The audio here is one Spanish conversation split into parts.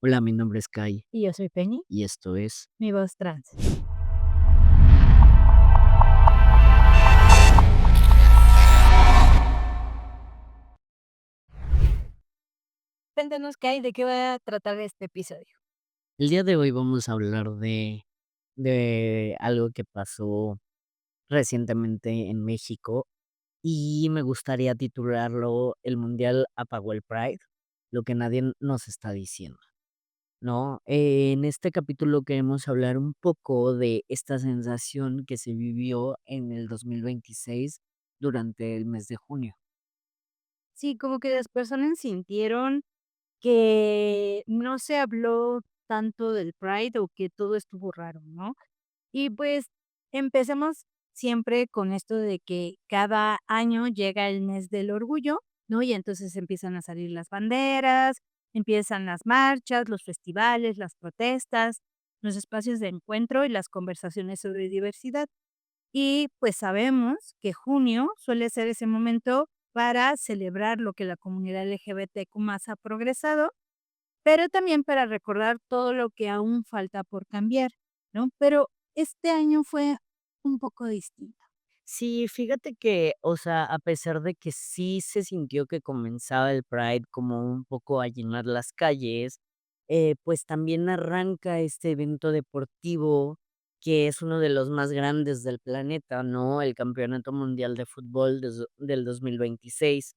Hola, mi nombre es Kai Y yo soy Penny, y esto es. mi voz trans. Cuéntanos qué hay, de qué va a tratar este episodio. El día de hoy vamos a hablar de algo que pasó recientemente en México y me gustaría titularlo El Mundial apagó el Pride, lo que nadie nos está diciendo, ¿no? En este capítulo queremos hablar un poco de esta sensación que se vivió en el 2026 durante el mes de junio. Sí, como que las personas sintieron que no se habló tanto del Pride o que todo estuvo raro, ¿no? Y pues empecemos siempre con esto de que cada año llega el mes del orgullo, ¿no? Y entonces empiezan a salir las banderas, empiezan las marchas, los festivales, las protestas, los espacios de encuentro y las conversaciones sobre diversidad. Y pues sabemos que junio suele ser ese momento para celebrar lo que la comunidad LGBTQ más ha progresado, pero también para recordar todo lo que aún falta por cambiar, ¿no? Pero este año fue un poco distinto. Sí, fíjate que, o sea, a pesar de que sí se sintió que comenzaba el Pride como un poco a llenar las calles, pues también arranca este evento deportivo que es uno de los más grandes del planeta, ¿no? El Campeonato Mundial de Fútbol del 2026.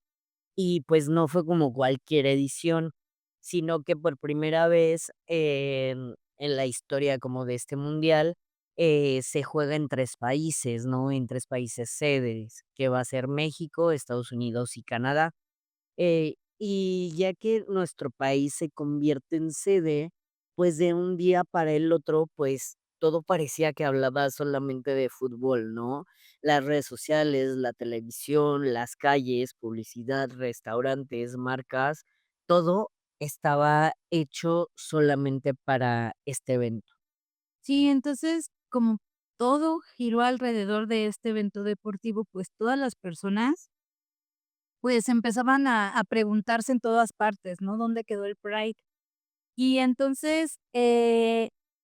Y pues no fue como cualquier edición, sino que por primera vez en la historia como de este mundial, se juega en 3 países, ¿no? En 3 países sedes, que va a ser México, Estados Unidos y Canadá. Y ya que nuestro país se convierte en sede, pues de un día para el otro, pues todo parecía que hablaba solamente de fútbol, ¿no? Las redes sociales, la televisión, las calles, publicidad, restaurantes, marcas, todo estaba hecho solamente para este evento. Sí, entonces, como todo giró alrededor de este evento deportivo, pues todas las personas, pues empezaban a preguntarse en todas partes, ¿no? ¿Dónde quedó el Pride? Y entonces,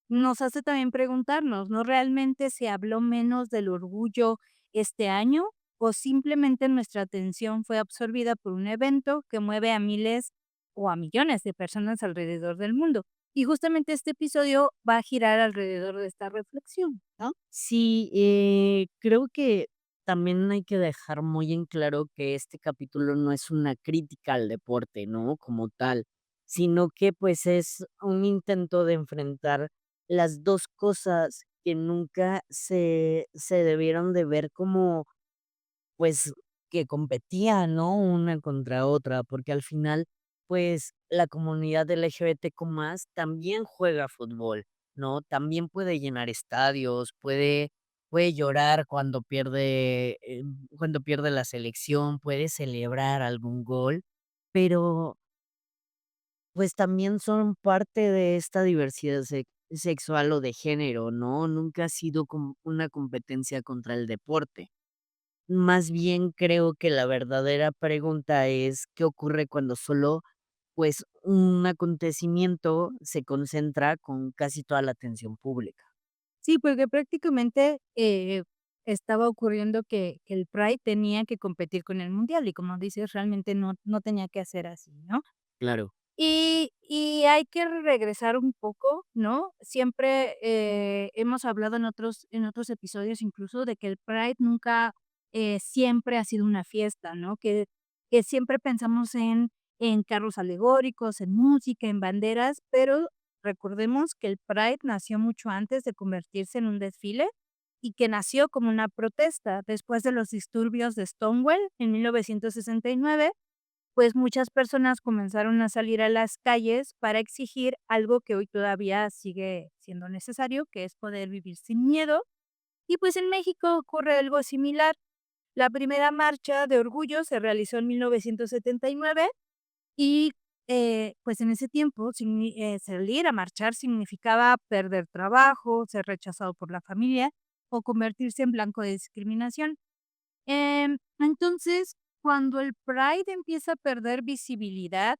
nos hace también preguntarnos, ¿no? ¿Realmente se habló menos del orgullo este año o simplemente nuestra atención fue absorbida por un evento que mueve a miles o a millones de personas alrededor del mundo? Y justamente este episodio va a girar alrededor de esta reflexión, ¿no? Sí, creo que también hay que dejar muy en claro que este capítulo no es una crítica al deporte, ¿no? Como tal, sino que pues es un intento de enfrentar las 2 cosas que nunca se debieron de ver como pues, que competían, ¿no? Una contra otra, porque al final, pues, la comunidad LGBTQ+ también juega fútbol, ¿no? También puede llenar estadios, puede llorar cuando pierde la selección, puede celebrar algún gol, pero, pues, también son parte de esta diversidad sexual o de género, ¿no? Nunca ha sido como una competencia contra el deporte. Más bien creo que la verdadera pregunta es, ¿qué ocurre cuando solo, pues, un acontecimiento se concentra con casi toda la atención pública? Sí, porque prácticamente, estaba ocurriendo que el Pride tenía que competir con el mundial y como dices, realmente no tenía que hacer así, ¿no? Claro, Y hay que regresar un poco, ¿no? Siempre, hemos hablado en otros episodios incluso de que el Pride nunca, siempre ha sido una fiesta, ¿no? Que siempre pensamos en carros alegóricos, en música, en banderas, pero recordemos que el Pride nació mucho antes de convertirse en un desfile y que nació como una protesta después de los disturbios de Stonewall en 1969, pues muchas personas comenzaron a salir a las calles para exigir algo que hoy todavía sigue siendo necesario, que es poder vivir sin miedo. Y pues en México ocurre algo similar. La primera marcha de orgullo se realizó en 1979 y pues en ese tiempo salir a marchar significaba perder trabajo, ser rechazado por la familia o convertirse en blanco de discriminación. Entonces, cuando el Pride empieza a perder visibilidad,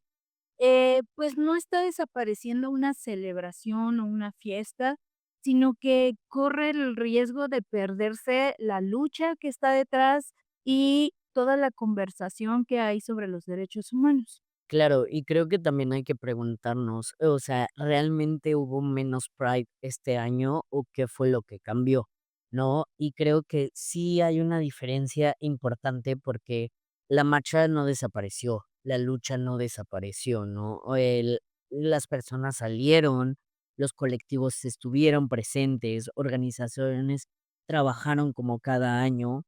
pues no está desapareciendo una celebración o una fiesta, sino que corre el riesgo de perderse la lucha que está detrás y toda la conversación que hay sobre los derechos humanos. Claro, y creo que también hay que preguntarnos, o sea, ¿realmente hubo menos Pride este año o qué fue lo que cambió? ¿No? Y creo que sí hay una diferencia importante porque la marcha no desapareció, la lucha no desapareció, ¿no? Las personas salieron, los colectivos estuvieron presentes, organizaciones trabajaron como cada año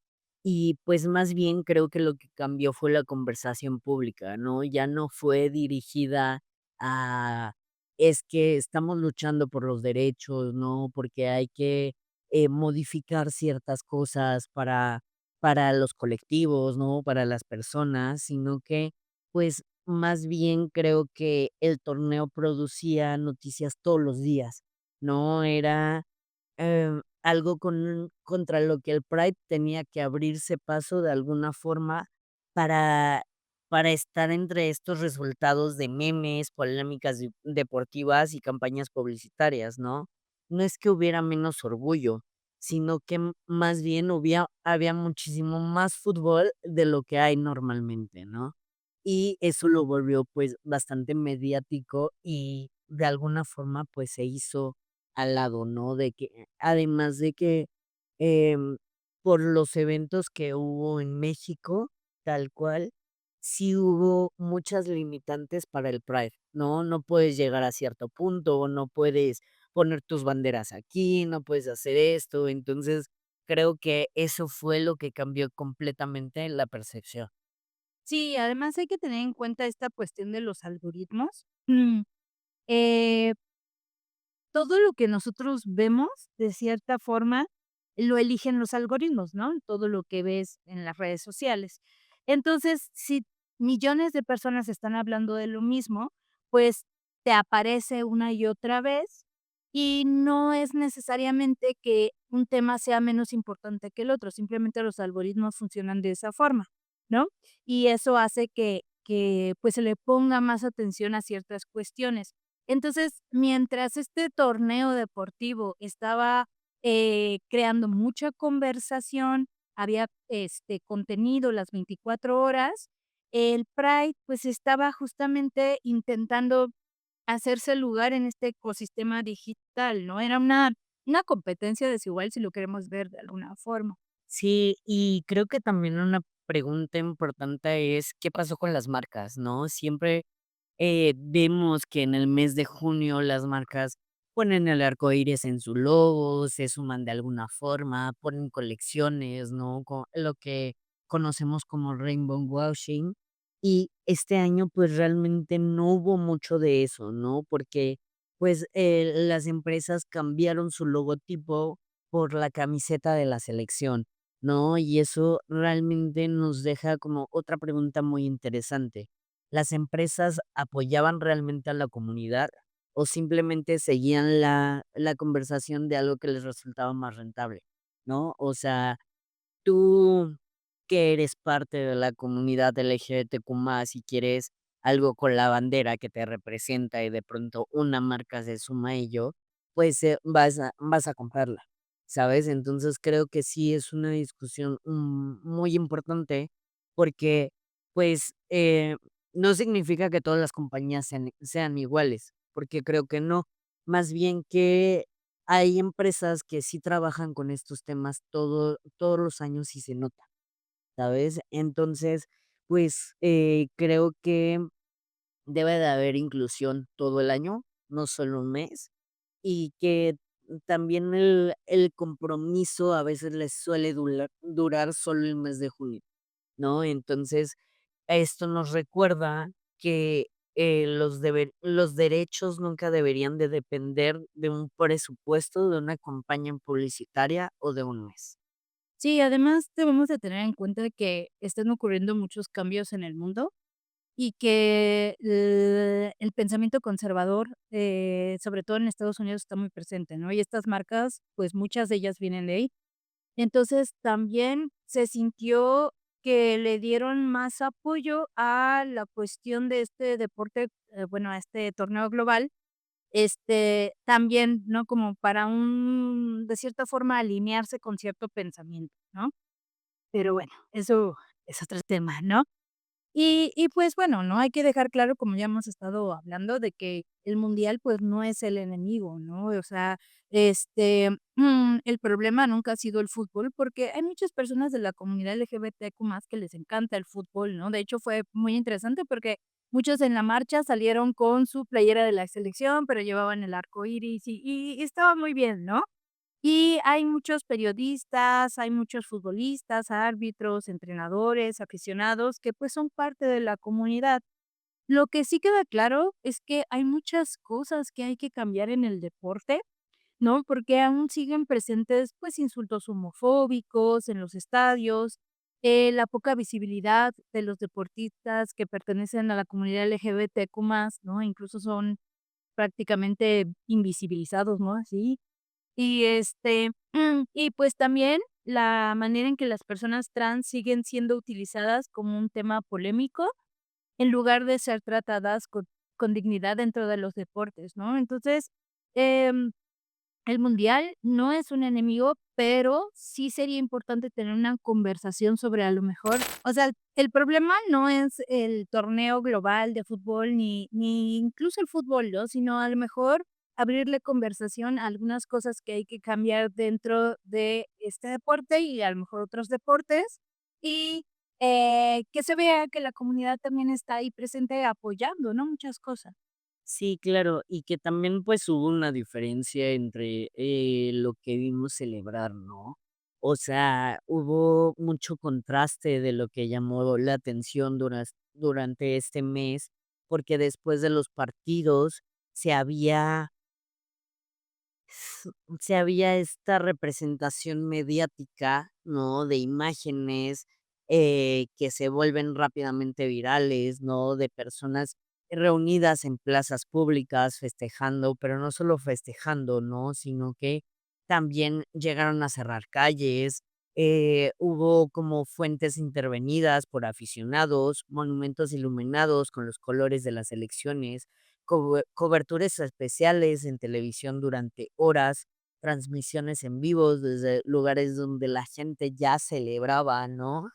y, pues, más bien creo que lo que cambió fue la conversación pública, ¿no? Ya no fue dirigida a, es que estamos luchando por los derechos, ¿no? Porque hay que, modificar ciertas cosas para los colectivos, ¿no? Para las personas, sino que, pues, más bien creo que el torneo producía noticias todos los días, ¿no? Era algo contra lo que el Pride tenía que abrirse paso de alguna forma para para estar entre estos resultados de memes, polémicas deportivas y campañas publicitarias, ¿no? No es que hubiera menos orgullo, sino que más bien había muchísimo más fútbol de lo que hay normalmente, ¿no? Y eso lo volvió, pues, bastante mediático y de alguna forma, pues, se hizo al lado, ¿no? De que además de que, em, por los eventos que hubo en México, tal cual, sí hubo muchas limitantes para el Pride, ¿no? No puedes llegar a cierto punto, no puedes poner tus banderas aquí, no puedes hacer esto. Entonces, creo que eso fue lo que cambió completamente la percepción. Sí, además hay que tener en cuenta esta cuestión de los algoritmos. Eh, Todo lo que nosotros vemos, de cierta forma, lo eligen los algoritmos, ¿no? Todo lo que ves en las redes sociales. Entonces, si millones de personas están hablando de lo mismo, pues te aparece una y otra vez y no es necesariamente que un tema sea menos importante que el otro, simplemente los algoritmos funcionan de esa forma, ¿no? Y eso hace que pues se le ponga más atención a ciertas cuestiones. Entonces, mientras este torneo deportivo estaba, creando mucha conversación, había, contenido las 24 horas, el Pride, pues, estaba justamente intentando hacerse lugar en este ecosistema digital, ¿no? Era una competencia desigual, si lo queremos ver de alguna forma. Sí, y creo que también una pregunta importante es, ¿qué pasó con las marcas, no? Siempre vemos que en el mes de junio las marcas ponen el arco iris en su logo, se suman de alguna forma, ponen colecciones, ¿no? Lo que conocemos como rainbow washing. Y este año, pues realmente no hubo mucho de eso, ¿no? Porque pues las empresas cambiaron su logotipo por la camiseta de la selección, ¿no? Y eso realmente nos deja como otra pregunta muy interesante. ¿Las empresas apoyaban realmente a la comunidad o simplemente seguían la conversación de algo que les resultaba más rentable? ¿No? O sea, tú que eres parte de la comunidad LGBTQ+, y quieres algo con la bandera que te representa y de pronto una marca se suma a ello, pues, vas a comprarla, ¿sabes? Entonces, creo que sí es una discusión, muy importante porque, pues, no significa que todas las compañías sean iguales, porque creo que no. Más bien que hay empresas que sí trabajan con estos temas todos los años y se nota, ¿sabes? Entonces, pues, creo que debe de haber inclusión todo el año, no solo un mes, y que también el compromiso a veces les suele durar solo el mes de junio, ¿no? Entonces, esto nos recuerda que, los derechos nunca deberían de depender de un presupuesto, de una campaña publicitaria o de un mes. Sí, además debemos de tener en cuenta que están ocurriendo muchos cambios en el mundo. Y que el pensamiento conservador, sobre todo en Estados Unidos, está muy presente, ¿no? Y estas marcas, pues, muchas de ellas vienen de ahí. Entonces, también se sintió que le dieron más apoyo a la cuestión de este deporte, bueno, a este torneo global, también, ¿no? Como para de cierta forma, alinearse con cierto pensamiento, ¿no? Pero bueno, eso es otro tema, ¿no? Y pues bueno, ¿no? Hay que dejar claro, como ya hemos estado hablando, de que el mundial, pues, no es el enemigo, ¿no? O sea, el problema nunca ha sido el fútbol, porque hay muchas personas de la comunidad LGBTQ+ que les encanta el fútbol, ¿no? De hecho, fue muy interesante porque muchos en la marcha salieron con su playera de la selección, pero llevaban el arco iris y estaba muy bien, ¿no? Y hay muchos periodistas, hay muchos futbolistas, árbitros, entrenadores, aficionados que, pues, son parte de la comunidad. Lo que sí queda claro es que hay muchas cosas que hay que cambiar en el deporte, ¿no? Porque aún siguen presentes, pues, insultos homofóbicos en los estadios, la poca visibilidad de los deportistas que pertenecen a la comunidad LGBTQ+, ¿no? Incluso son prácticamente invisibilizados, ¿no? Así. Y pues también la manera en que las personas trans siguen siendo utilizadas como un tema polémico, en lugar de ser tratadas con dignidad dentro de los deportes, ¿no? Entonces, em, el mundial no es un enemigo, pero sí sería importante tener una conversación sobre a lo mejor, o sea, el problema no es el torneo global de fútbol ni incluso el fútbol, ¿no? Sino a lo mejor abrirle conversación a algunas cosas que hay que cambiar dentro de este deporte y a lo mejor otros deportes y, que se vea que la comunidad también está ahí presente apoyando, ¿no? Muchas cosas. Sí, claro, y que también, pues, hubo una diferencia entre, lo que vimos celebrar, ¿no? O sea, hubo mucho contraste de lo que llamó la atención durante este mes, porque después de los partidos se había se había esta representación mediática, ¿no? De imágenes, que se vuelven rápidamente virales, ¿no? De personas reunidas en plazas públicas festejando, pero no solo festejando, ¿no? Sino que también llegaron a cerrar calles, hubo como fuentes intervenidas por aficionados, monumentos iluminados con los colores de las elecciones, coberturas especiales en televisión durante horas, transmisiones en vivos desde lugares donde la gente ya celebraba, ¿no?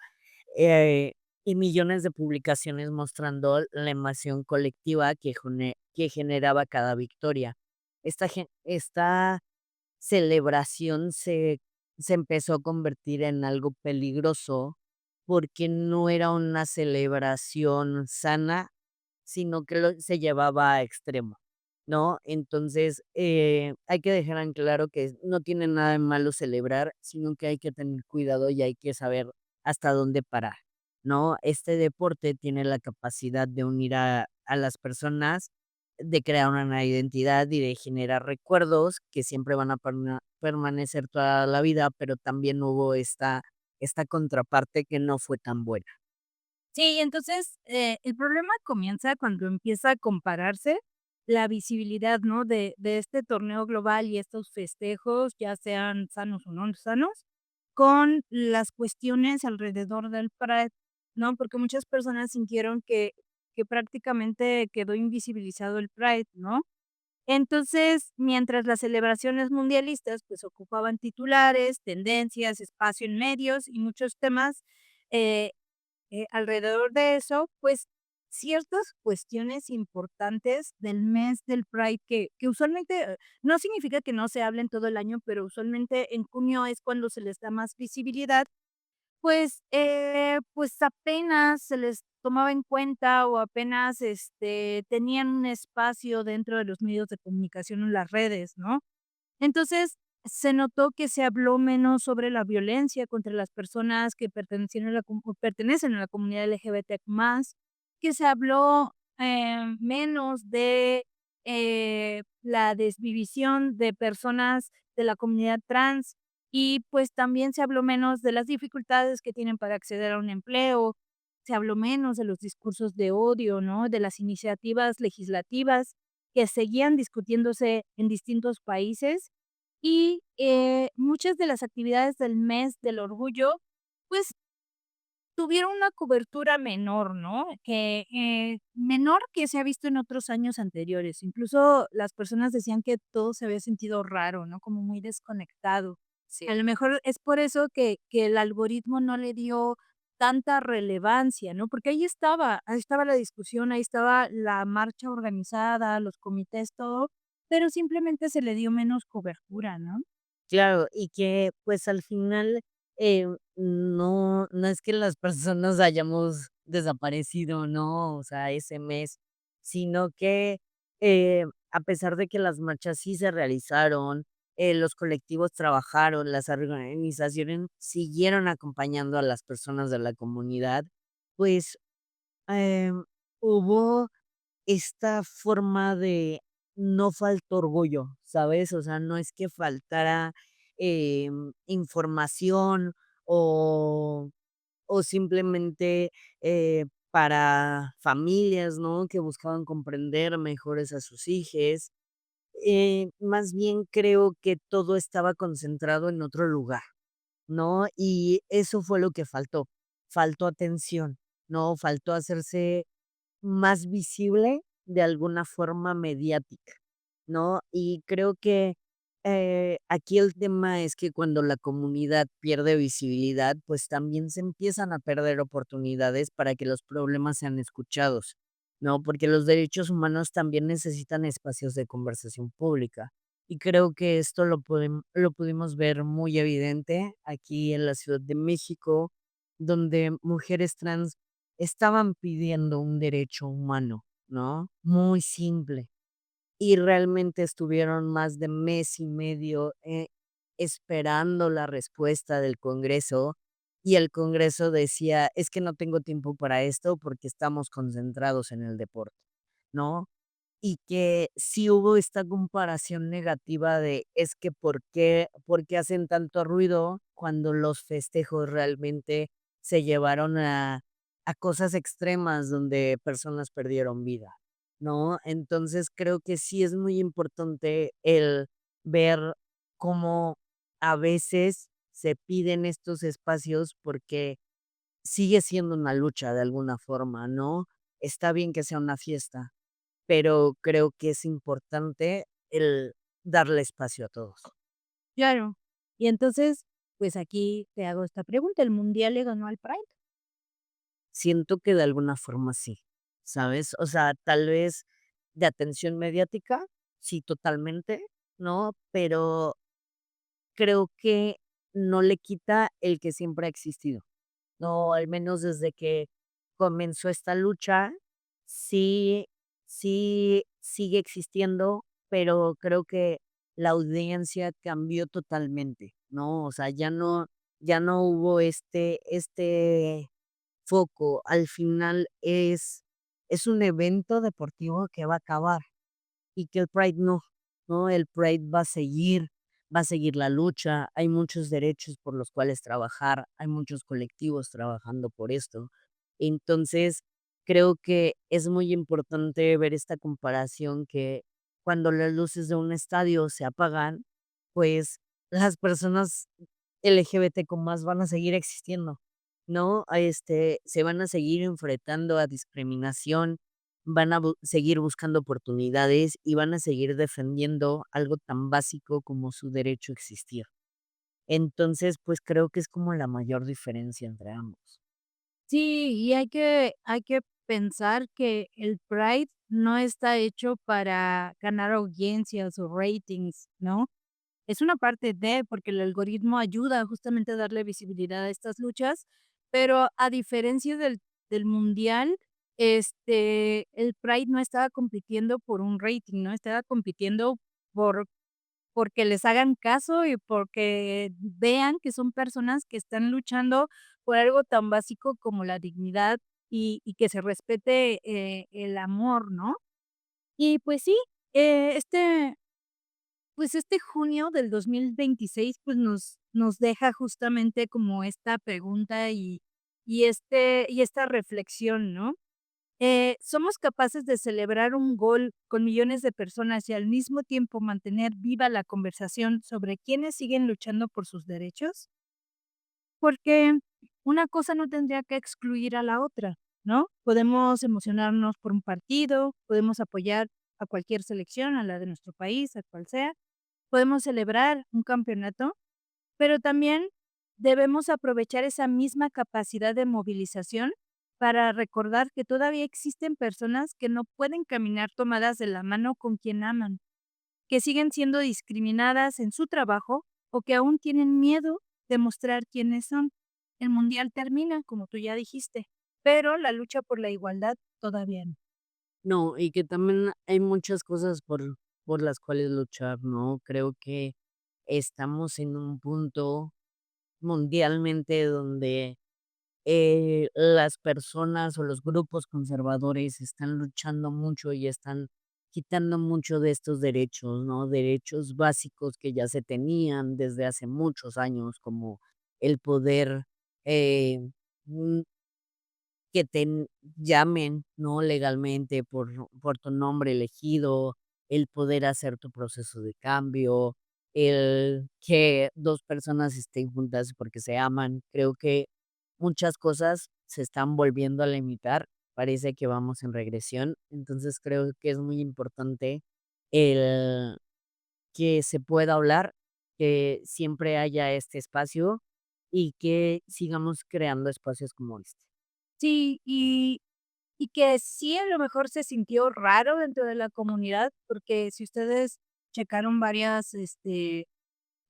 Eh, y millones de publicaciones mostrando la emoción colectiva que generaba cada victoria. Esta celebración se empezó a convertir en algo peligroso, porque no era una celebración sana, sino que se llevaba a extremo, ¿no? Entonces, hay que dejar en claro que no tiene nada de malo celebrar, sino que hay que tener cuidado y hay que saber hasta dónde parar, ¿no? Este deporte tiene la capacidad de unir a las personas, de crear una nueva identidad y de generar recuerdos que siempre van a permanecer toda la vida, pero también hubo esta contraparte que no fue tan buena. Sí, entonces, el problema comienza cuando empieza a compararse la visibilidad, ¿no? De este torneo global y estos festejos, ya sean sanos o no sanos, con las cuestiones alrededor del Pride, ¿no? Porque muchas personas sintieron que prácticamente quedó invisibilizado el Pride, ¿no? Entonces, mientras las celebraciones mundialistas, pues, ocupaban titulares, tendencias, espacio en medios y muchos temas, eh, alrededor de eso, pues, ciertas cuestiones importantes del mes del Pride que usualmente, no significa que no se hablen todo el año, pero usualmente en junio es cuando se les da más visibilidad, pues, pues, apenas se les tomaba en cuenta o apenas, tenían un espacio dentro de los medios de comunicación en las redes, ¿no? Entonces, se notó que se habló menos sobre la violencia contra las personas que pertenecen a la comunidad LGBTQ+, que se habló, menos de, la desvivisión de personas de la comunidad trans y, pues, también se habló menos de las dificultades que tienen para acceder a un empleo, se habló menos de los discursos de odio, ¿no? De las iniciativas legislativas que seguían discutiéndose en distintos países y, muchas de las actividades del mes del orgullo, pues, tuvieron una cobertura menor, ¿no? Que, menor que se ha visto en otros años anteriores. Incluso las personas decían que todo se había sentido raro, ¿no? Como muy desconectado. A lo mejor es por eso que el algoritmo no le dio tanta relevancia, ¿no? Porque ahí estaba la discusión, ahí estaba la marcha organizada, los comités, todo, pero simplemente se le dio menos cobertura, ¿no? Claro, y que, pues, al final, no es que las personas hayamos desaparecido, ¿no? O sea, ese mes, sino que, a pesar de que las marchas sí se realizaron, los colectivos trabajaron, las organizaciones siguieron acompañando a las personas de la comunidad, pues, hubo esta forma de no faltó orgullo, ¿sabes? O sea, no es que faltara, información o simplemente, para familias, ¿no? Que buscaban comprender mejores a sus hijes. Más bien creo que todo estaba concentrado en otro lugar, ¿no? Y eso fue lo que faltó. Faltó atención, ¿no? Faltó hacerse más visible de alguna forma mediática, ¿no? Y creo que, aquí el tema es que cuando la comunidad pierde visibilidad, pues también se empiezan a perder oportunidades para que los problemas sean escuchados, ¿no? Porque los derechos humanos también necesitan espacios de conversación pública. Y creo que esto lo pudimos ver muy evidente aquí en la Ciudad de México, donde mujeres trans estaban pidiendo un derecho humano, ¿no? Muy simple. Y realmente estuvieron más de mes y medio, esperando la respuesta del Congreso, y el Congreso decía: "Es que no tengo tiempo para esto porque estamos concentrados en el deporte", ¿no? Y que sí hubo esta comparación negativa de, es que ¿por qué hacen tanto ruido cuando los festejos realmente se llevaron a cosas extremas donde personas perdieron vida, ¿no? Entonces, creo que sí es muy importante el ver cómo a veces se piden estos espacios porque sigue siendo una lucha de alguna forma, ¿no? Está bien que sea una fiesta, pero creo que es importante el darle espacio a todos. Claro. Y entonces, pues aquí te hago esta pregunta, ¿el mundial le ganó al Pride? Siento que de alguna forma sí, ¿sabes? O sea, tal vez de atención mediática, sí, totalmente, ¿no? Pero creo que no le quita el que siempre ha existido. No, al menos desde que comenzó esta lucha, sí sí sigue existiendo, pero creo que la audiencia cambió totalmente, ¿no? O sea, ya no hubo este foco. Al final es un evento deportivo que va a acabar. Y que el Pride no, ¿no? El Pride va a seguir la lucha, hay muchos derechos por los cuales trabajar, hay muchos colectivos trabajando por esto. Entonces, creo que es muy importante ver esta comparación que cuando las luces de un estadio se apagan, pues las personas LGBTQ+ van a seguir existiendo, ¿no? Se van a seguir enfrentando a discriminación, van a seguir buscando oportunidades y van a seguir defendiendo algo tan básico como su derecho a existir. Entonces, pues creo que es como la mayor diferencia entre ambos. Sí, y hay que pensar que el Pride no está hecho para ganar audiencias o ratings, ¿no? Es una parte de, porque el algoritmo ayuda justamente a darle visibilidad a estas luchas, pero a diferencia del mundial, el Pride no estaba compitiendo por un rating, ¿no? Estaba compitiendo por porque les hagan caso y porque vean que son personas que están luchando por algo tan básico como la dignidad y que se respete, el amor, ¿no? Y pues sí, este pues este junio del 2026, pues nos deja justamente como esta pregunta y esta reflexión, ¿no? ¿Somos capaces de celebrar un gol con millones de personas y al mismo tiempo mantener viva la conversación sobre quiénes siguen luchando por sus derechos? Porque una cosa no tendría que excluir a la otra, ¿no? Podemos emocionarnos por un partido, podemos apoyar a cualquier selección, a la de nuestro país, a cual sea, podemos celebrar un campeonato, pero también debemos aprovechar esa misma capacidad de movilización para recordar que todavía existen personas que no pueden caminar tomadas de la mano con quien aman, que siguen siendo discriminadas en su trabajo o que aún tienen miedo de mostrar quiénes son. El mundial termina, como tú ya dijiste, pero la lucha por la igualdad todavía no. No, y que también hay muchas cosas por las cuales luchar, ¿no? Creo que estamos en un punto mundialmente donde las personas o los grupos conservadores están luchando mucho y están quitando mucho de estos derechos, ¿no? Derechos básicos que ya se tenían desde hace muchos años, como el poder, eh, mm, que te llamen, ¿no? Legalmente por tu nombre elegido, el poder hacer tu proceso de cambio, el que 2 personas estén juntas porque se aman. Creo que muchas cosas se están volviendo a limitar, parece que vamos en regresión, entonces creo que es muy importante el que se pueda hablar, que siempre haya este espacio y que sigamos creando espacios como este. Sí, y que sí, a lo mejor se sintió raro dentro de la comunidad, porque si ustedes checaron varias,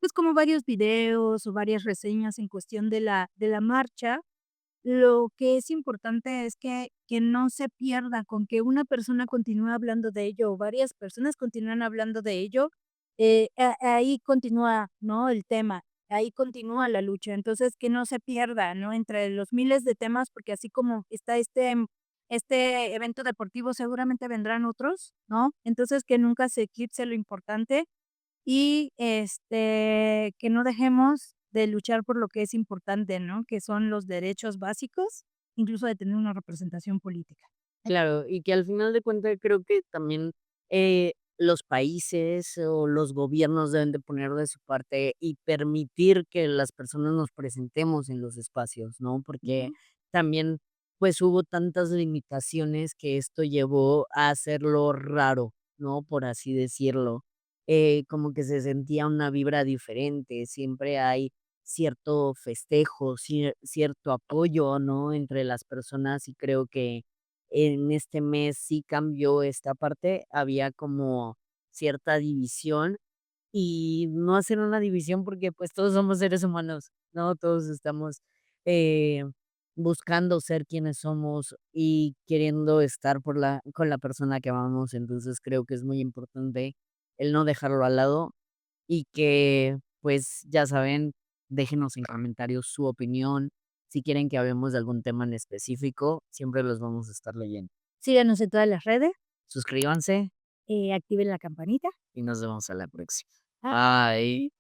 pues, como varios videos o varias reseñas en cuestión de la marcha, lo que es importante es que no se pierda, con que una persona continúe hablando de ello, o varias personas continúan hablando de ello, ahí continúa, ¿no?, el tema, ahí continúa la lucha. Entonces, que no se pierda, ¿no?, entre los miles de temas, porque así como está este evento deportivo, seguramente vendrán otros, ¿no? Entonces, que nunca se eclipse lo importante y, que no dejemos de luchar por lo que es importante, ¿no? Que son los derechos básicos, incluso de tener una representación política. Claro, y que al final de cuentas creo que también, los países o los gobiernos deben de poner de su parte y permitir que las personas nos presentemos en los espacios, ¿no? Porque Ujú. también, pues, hubo tantas limitaciones que esto llevó a hacerlo raro, ¿no? Por así decirlo. Como que se sentía una vibra diferente, siempre hay cierto festejo, cierto apoyo, ¿no? Entre las personas, y creo que en este mes sí cambió esta parte, había como cierta división, y no hacer una división porque, pues, todos somos seres humanos, ¿no? Todos estamos, eh, buscando ser quienes somos y queriendo estar por la con la persona que amamos. Entonces, creo que es muy importante el no dejarlo al lado y que, pues, ya saben, déjenos en comentarios su opinión. Si quieren que hablemos de algún tema en específico, siempre los vamos a estar leyendo. Síganos en todas las redes, Suscríbanse activen la campanita. y nos vemos a la próxima. Ah, Bye.